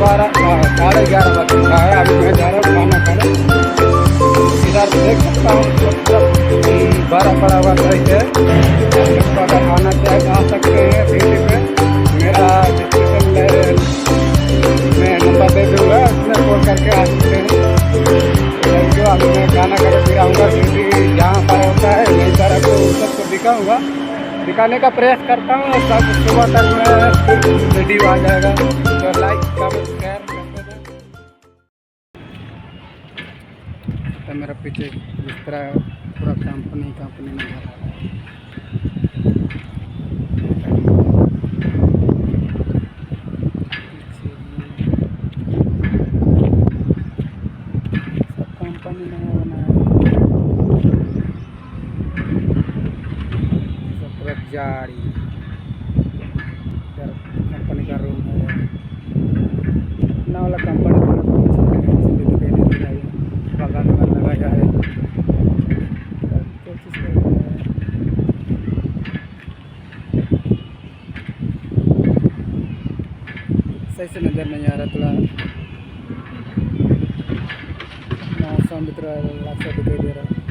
11:30 बज चुका है। अभी मैं जा रहा हूँ खाना खाने। इधर देख सकता हूँ 12 पड़ा हुआ सही है। अगर आना चाहे आ सकते हैं ड्यूटी पे। मेरा डिस्क्रिप्शन में नंबर दे दूँगा, उसमें कॉल करके आ सकते हैं। Thank you. अभी मैं खाना खाने फिर आऊँगा ड्यूटी जहाँ पर होता है वहीं पर आपको सबको दिखाऊँगा, दिखाने का प्रयास करता हूँ। सब सुबह तक में फिर वीडियो आ जाएगा। तो लाइक कमेंट शेयर करते हैं। तो मेरा पीछे जिस तरह पूरा कंपनी नज़र आ रहा है। कंपनी नया बनाया सब पूरा जाड़ी। इधर कंपनी का रूम है ना वाला कंपनी बगान में लगाया है। सही से नज़र नहीं आ रहा, थोड़ा मौसम भी थोड़ा अच्छा दिखाई दे रहा है।